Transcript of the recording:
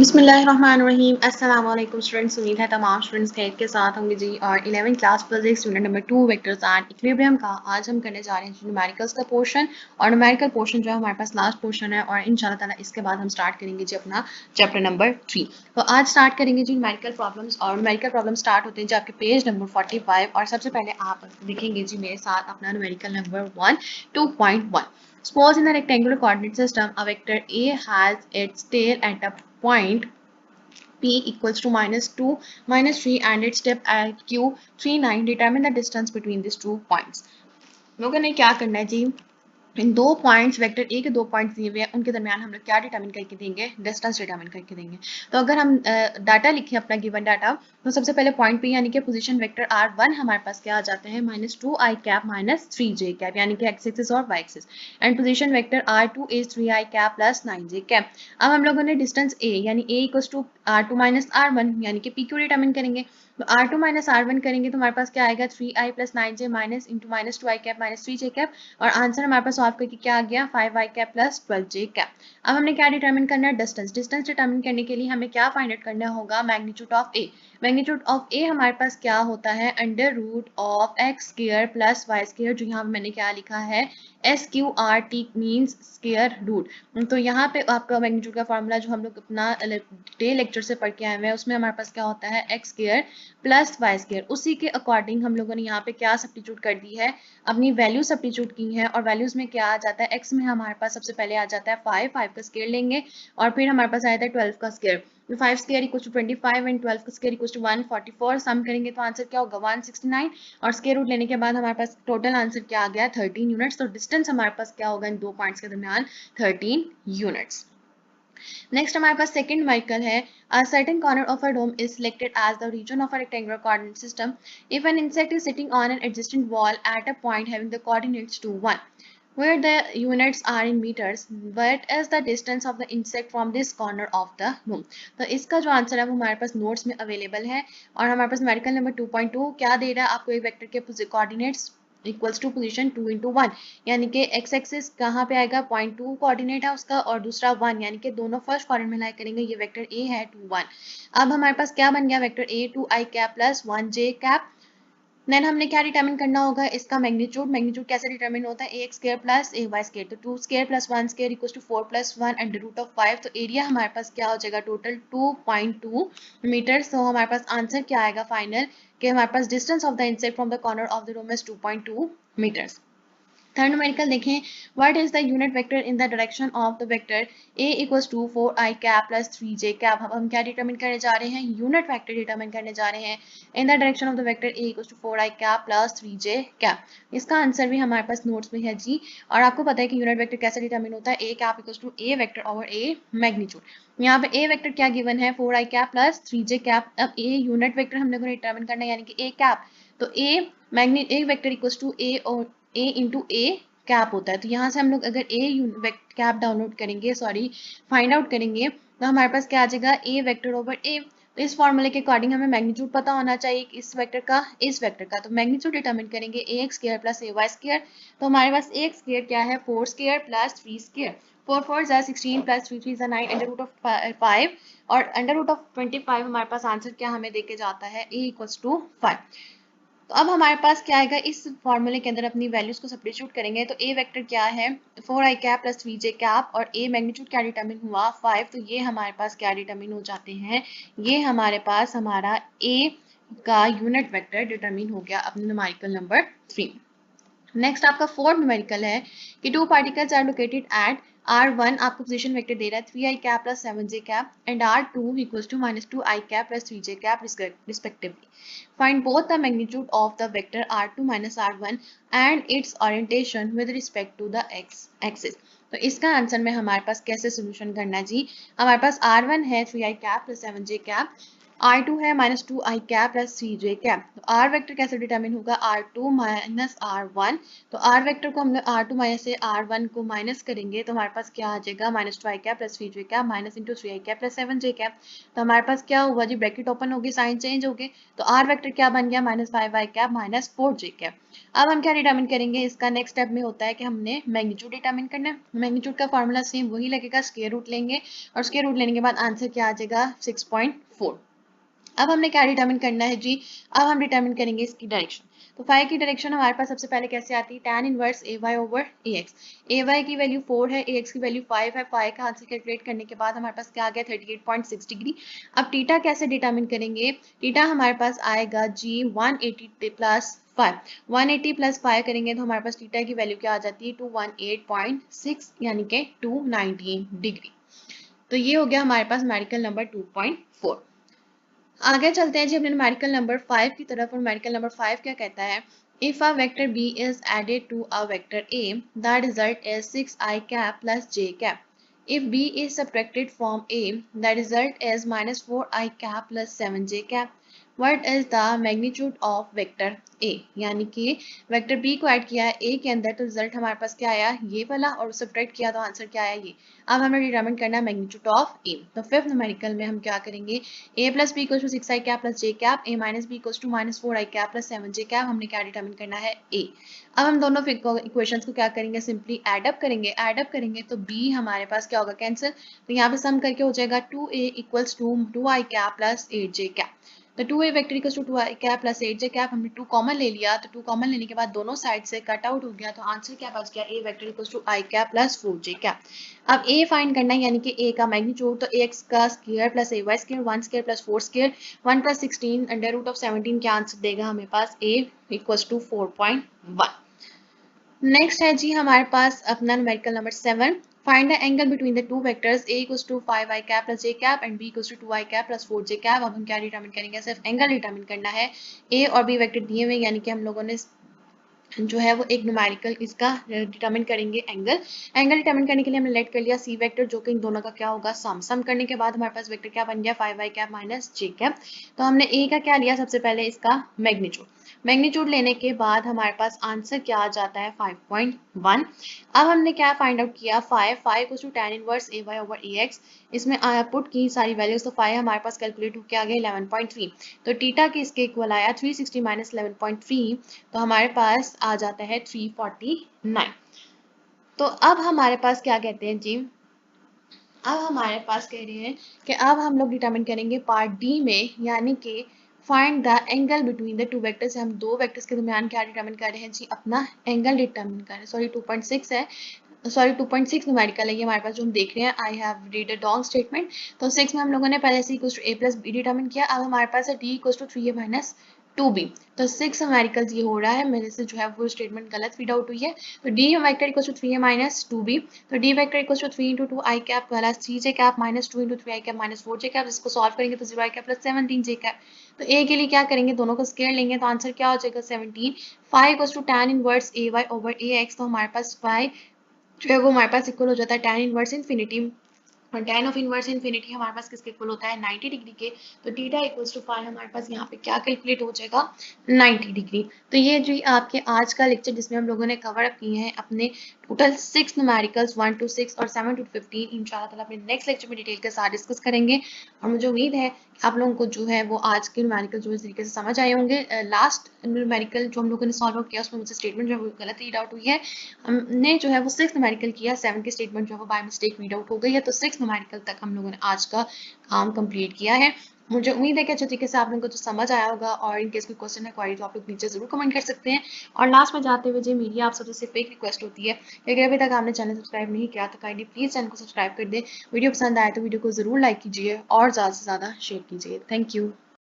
बिस्मिल्लाहिर्रहमानिर्रहीम। अस्सलाम वालेकुम स्टूडेंट्स। उम्मीद है तमाम स्टूडेंट्स खैर के साथ होंगे जी। और 11th class physics unit number 2 vectors and equilibrium का आज हम करने जा रहे हैं न्यूमेरिकल्स का पोर्शन। और न्यूमेरिकल पोर्शन जो है हमारे पास लास्ट पोर्शन है और इंशाल्लाह ताला इसके बाद हम स्टार्ट करेंगे जी अपना चैप्टर नंबर 3। तो आज स्टार्ट करेंगे जी न्यूमेरिकल प्रॉब्लम्स। और न्यूमेरिकल प्रॉब्लम स्टार्ट होते हैं जी आपके पेज नंबर 45। और सबसे पहले आप देखेंगे जी मेरे साथ अपना numerical number 1 2.1। Suppose in the rectangular coordinate system, a vector A has its tail at a point P equals to -2, -3 and its tip at Q 39. Determine the distance between these 2 points. लोगों ने क्या करना है जी, इन दो points vector A के दो points दिए हुए हैं उनके दरमियान हम लोग क्या डिटरमिन करके देंगे, डिस्टेंस डिटरमिन करके देंगे। तो अगर हम डाटा लिखें अपना गिवन डाटा, तो सबसे पहले पॉइंट पे यानी कि पोजीशन वेक्टर r1 हमारे पास क्या आ जाते हैं -2i कैप -3j कैप यानी कि x एक्सिस और y axis. And position vector r2 is 3i cap +9j cap. अब हम लोगों ने डिस्टेंस a यानी a equals to r2 r1 यानी कि pq डिटरमिन करेंगे। तो r2 r1 करेंगे तो हमारे पास क्या आएगा 3i + 9j minus into -2i cap -3j cap. और आंसर हमारे पास सॉल्व करके क्या आ गया 5i कैप + 12j कैप। अब हमने क्या डिटरमिन करना है, डिस्टेंस। डिस्टेंस डिटरमिन करने के लिए हमें क्या फाइंड आउट करना होगा, magnitude of A. Magnitude of A हमारे पास क्या होता है, under root of X square plus Y square, जो यहाँ मैंने क्या लिखा है SQRT मीन्स स्क्वायर रूट। तो यहाँ पे आपका मैग्नीट्यूड का फॉर्मूला जो हम लोग अपना डे लेक्चर से पढ़ के आए हुए हैं उसमें हमारे पास क्या होता है x square plus Y square. उसी के अकॉर्डिंग हम लोगों ने यहाँ पे क्या सब्स्टिट्यूट कर दी है, अपनी वैल्यू सब्स्टिट्यूट की है। और वैल्यूज में क्या आ जाता है, एक्स में हमारे पास सबसे पहले आ जाता है 5 का स्क्वायर लेंगे और फिर हमारे पास आया था 12 का स्क्वायर। तो 5 स्क्वायर इक्वल टू 25 एंड 12 का स्क्वायर इक्वल टू 144। सम करेंगे तो आंसर क्या होगा 169 और स्क्वायर रूट लेने के बाद हमारे पास टोटल आंसर क्या आ गया 13 यूनिट्स। तो डिस्टेंस हमारे पास क्या होगा इन दो पॉइंट्स के दरमियान 13 यूनिट्स। नेक्स्ट हमारे पास सेकंड न्यूमेरिकल है, a certain corner of a dome is selected as the region of a rectangular coordinate system if an insect is sitting on an adjacent wall at a point having the coordinates 2 1 where the units are in meters. What is the distance of the insect from this corner of the room? तो इसका जो answer है वो हमारे पास notes में available है। और हमारे पास न्यूमेरिकल नंबर 2.2 क्या दे रहा है आपको, एक वेक्टर के कोऑर्डिनेट्स इक्वल्स टू पोजीशन 2 × 1 यानी कि एक्स एक्सिस कहाँ पे आएगा 0.2 कोऑर्डिनेट है उसका और दूसरा 1 यानी कि दोनों फर्स्ट कोऑर्डिनेट में लाई करेंगे। ये वेक्टर ए है 2 1। अब हमारे पास क्या बन गया vector a 2i cap + 1j cap. Then हमने क्या डिटरमिन करना होगा, इसका मैग्नीट्यूड। मैग्नीट्यूड कैसे डिटरमिन होता है, a x square plus a y square. तो 2 square plus 1 square equals to 4 + 1 under root of 5। तो एरिया हमारे पास क्या हो जाएगा टोटल 2.2 मीटर। तो हमारे पास आंसर क्या आएगा फाइनल कि हमारे पास distance of the insect from the corner of the room is 2.2 meters. Third numerical देखें, what is the unit vector in the direction of the vector a equals to 4i cap + 3j cap. अब हम क्या determine करने जा रहे हैं, unit vector determine करने जा रहे हैं in the direction of the vector a equals to 4i cap + 3j cap. इसका आंसर भी हमारे पास नोट्स में है जी। और आपको पता है कि यूनिट वेक्टर कैसे डिटरमिन होता है, a cap equals to a vector over a magnitude. यहाँ पे a वेक्टर क्या गिवन है 4i कैप + 3j कैप। अब a यूनिट वेक्टर हम लोगों ने डिटरमिन करना है यानी कि a कैप। तो a vector equals to a और a इंटू a कैप होता है। तो यहाँ से हम लोग अगर a कैप डाउनलोड करेंगे, सॉरी फाइंड आउट करेंगे, तो हमारे पास क्या आ जाएगा a वेक्टर ओवर a। तो इस फॉर्मूले के अकॉर्डिंग हमें मैग्नीट्यूड पता होना चाहिए इस वेक्टर का इस वेक्टर का। तो मैग्नीट्यूड डिटरमिन करेंगे ax square plus ay square. तो हमारे पास ax स्क्वायर क्या है 4 स्क्वायर प्लस 3 स्क्वायर। 4 4 जा 16 प्लस 3 3 जा 9 अंडर रूट ऑफ 5 और अंडर रूट ऑफ 25 हमारे पास आंसर क्या हमें देके जाता है a इक्वल्स टू 5। तो अब हमारे पास क्या आएगा, इस फॉर्मूले के अंदर अपनी वैल्यूज को सब्स्टिट्यूट करेंगे। तो ए वेक्टर क्या है 4i कैप + 3j कैप और ए मैग्नीट्यूड क्या डिटरमिन हुआ 5। तो ये हमारे पास क्या डिटरमिन हो जाते हैं, ये हमारे पास हमारा ए का यूनिट वेक्टर डिटरमिन हो गया अपने न्यूमेरिकल नंबर 3। नेक्स्ट आपका फोर्थ न्यूमेरिकल है कि two particles are located at r1, आपको पोजीशन वेक्टर दे रहा है 3i cap + 7j cap and r2 equals to -2i cap + 3j cap respectively. Find both the magnitude of the vector r2 - r1 and its orientation with respect to the x axis. तो इसका answer में हमारे पास कैसे solution करना है जी, हमारे पास r1 है 3i cap + 7j cap R2 है माइनस टू आई कैप प्लस थ्री जे कैप। तो R वेक्टर कैसे डिटरमिन होगा, R2 माइनस R1। तो R वेक्टर को हम लोग R2 माइनस से R1 को माइनस करेंगे तो हमारे पास क्या आ जाएगा, माइनस टू आई कैप प्लस थ्री जे कैप माइनस इंटू थ्री आई cap plus seven J cap. तो हमारे पास क्या हुआ जी, ब्रैकेट ओपन होगी, साइन चेंज हो गए। तो R वेक्टर क्या बन गया, माइनस फाइव आई कैप माइनस फोर जे कैप। अब हम क्या डिटरमिन करेंगे, इसका नेक्स्ट स्टेप में होता है कि हमने मैग्नीट्यूड डिटरमिन करना है। मैग्नीट्यूड का फॉर्मूला सेम वही लगेगा, स्क्वायर रूट लेंगे और स्क्वायर रूट लेने के बाद आंसर क्या आ जाएगा, 6.4। अब हमने क्या डिटरमिन करना है जी, अब हम डिटरमिन करेंगे इसकी डायरेक्शन। तो फाई की डायरेक्शन हमारे पास सबसे पहले कैसे आती है, tan inverse a y over a x. A Y की वैल्यू 4 है, ए एक्स की वैल्यू 5 है। फाई का आंसर कैलकुलेट करने के बाद हमारे पास क्या आ गया, 38.6 डिग्री। अब टीटा कैसे डिटरमिन करेंगे, टीटा हमारे पास आएगा जी 180 प्लस 5। 180 प्लस 5 करेंगे तो हमारे पास टीटा की वैल्यू क्या आ जाती है, 218.6 यानी कि 219 डिग्री। तो ये हो गया हमारे पास न्यूमेरिकल नंबर 2.4। आगे चलते हैं जी अपने न्यूमेरिकल नंबर 5 की तरफ। और न्यूमेरिकल नंबर 5 क्या कहता है, if a vector b is added to a vector a, the result is 6i cap plus j cap. If b is subtracted from a, the result is minus 4i cap plus 7j cap. What is the magnitude of vector a? यानी कि vector b को add किया है a के अंदर तो result हमारे पास क्या आया, ये वाला, और सब्ट्रैक्ट किया तो आंसर क्या आया, ये। अब हमें डिटरमिन करना है मैग्नीट्यूड ऑफ a। तो फिफ्थ न्यूमेरिकल में हम क्या करेंगे, a plus b equals to 6i cap plus j cap, a minus b equals to minus 4i cap plus 7j cap. हमने क्या डिटरमिन करना है, a। अब हम दोनों इक्वेशंस को क्या करेंगे, सिंपली ऐड अप करेंगे। ऐड अप करेंगे तो b हमारे पास क्या होगा, कैंसिल। तो यहाँ पे सम करके हो जाएगा 2a equals to 2i cap plus 8j cap. तो 2a vector equals to 2i cap plus 8j cap, हमने 2 कॉमन ले लिया। तो 2 कॉमन लेने के बाद दोनों साइड से कट आउट हो गया तो आंसर क्या बच गया, a vector equals to i cap plus 4j cap. अब a फाइंड करना है यानी कि a का मैग्नीट्यूड। तो ax का square plus ay square 1 square plus 4 square 1 plus 16 under root of 17 क्या आंसर देगा हमें पास, a इक्वल्स टू 4.1। नेक्स्ट है जी हमारे पास अपना numerical number 7। Find the angle between the two vectors a equals to 5i cap plus j cap and b equals to 2i cap plus 4j cap. अब हम क्या डिटरमिन करेंगे, सिर्फ एंगल डिटरमिन करना है। a और b वेक्टर दिए हुए यानी कि हम लोगों ने जो है वो एक न्यूमेरिकल इसका डिटरमिन करेंगे एंगल। एंगल डिटरमिन करने के लिए हमने लेट कर लिया सी वेक्टर, जो कि इन दोनों का क्या होगा, सम। सम करने के बाद हमारे पास वेक्टर क्या बन गया, 5i cap minus j cap. तो हमने a का क्या लिया, सबसे पहले इसका मैग्नीट्यूड। मैग्नीट्यूड लेने के बाद हमारे पास आंसर क्या आ जाता है, 5.1। अब हमने क्या फाइंड आउट किया, 5 को tan inverse a y over a x. इसमें पुट की सारी वैल्यूज, तो 5 हमारे पास कैलकुलेट होकर आ गया 11.3। तो टीटा के इसके इक्वल आया 360 माइनस 11.3, तो हमारे पास आ जाता है 349। तो अब हमारे पास क्या कहते हैं जी, अब हमारे पास कह रहे हैं कि अब हम लोग डिटरमिन करेंगे पार्ट डी में, यानी कि find the angle between the two vectors. हम दो वेक्टर्स के दरमियान क्या डिटरमिन कर रहे हैं जी, अपना एंगल डिटरमिन कर रहे हैं। सॉरी 2.6 है, सॉरी 2.6 न्यूमेरिकल है ये हमारे पास जो हम देख रहे हैं। I have read a long statement. तो 6 में हम लोगों ने पहले से equals to a plus b determine किया। अब हमारे पास है d equals to 3a minus 2b। तो 6 न्यूमेरिकल ये हो रहा है, मेरे से जो है वो स्टेटमेंट गलत फीड आउट हुई है। तो d vector equals to 3a minus 2b। तो d vector equals to 3 into 2 i cap plus 3j cap minus 2 into 3 i cap minus 4j cap. इसको सॉल्व करेंगे तो 0 i cap plus 17j cap. तो a के लिए क्या करेंगे, दोनों को स्केयर लेंगे तो आंसर क्या हो जाएगा, 17। 5 equals to tan inverse a y over a x. तो हमारे पास 5 जो है वो हमारे पास इक्वल हो जाता है tan इनवर्स इन्फिनिटी। और tan ऑफ इनवर्स इन्फिनिटी हमारे पास किसके इक्वल होता है, 90 डिग्री के। तो थीटा इक्वल्स टू 5 हमारे पास यहाँ पे क्या कैलकुलेट हो जाएगा, 90 डिग्री। तो ये जो आपके आज का लेक्चर जिसमें हम लोगों ने कवर अप किए हैं अपने टोटल 6 न्यूमेरिकल्स 1 to 6 और 7 to 15, इंशाल्लाह ताला अपने नेक्स्ट लेक्चर में डिटेल के साथ डिस्कस करेंगे। और मुझे उम्मीद है कि आप लोगों को जो है वो आज के न्यूमेरिकल जो इस तरीके से समझ आए होंगे। लास्ट न्यूमेरिकल जो हम लोगों ने सॉल्व आउट किया उसमें मुझे स्टेटमेंट जो है वो गलत रीड आउट हुई है। हमने जो है वो 6 न्यूमेरिकल किया, 7 की स्टेटमेंट जो है वो बाय मिस्टेक रीड आउट हो गई है। तो 6 न्यूमेरिकल तक हम लोगों ने आज का काम कंप्लीट किया है। मुझे उम्मीद है कि अच्छे तरीके से आप लोगों को तो समझ आया होगा। और इन केस कोई क्वेश्चन है, क्वारी, तो आप लोग नीचे जरूर कमेंट कर सकते हैं। और लास्ट में जाते हुए जो मेरी आप सबसे सिर्फ एक रिक्वेस्ट होती है कि अगर अभी तक आपने चैनल सब्सक्राइब नहीं किया तो काइंडली प्लीज चैनल को सब्सक्राइब कर दें। वीडियो पसंद आए तो वीडियो को जरूर लाइक कीजिए और ज़्यादा से ज़्यादा शेयर कीजिए। Thank you.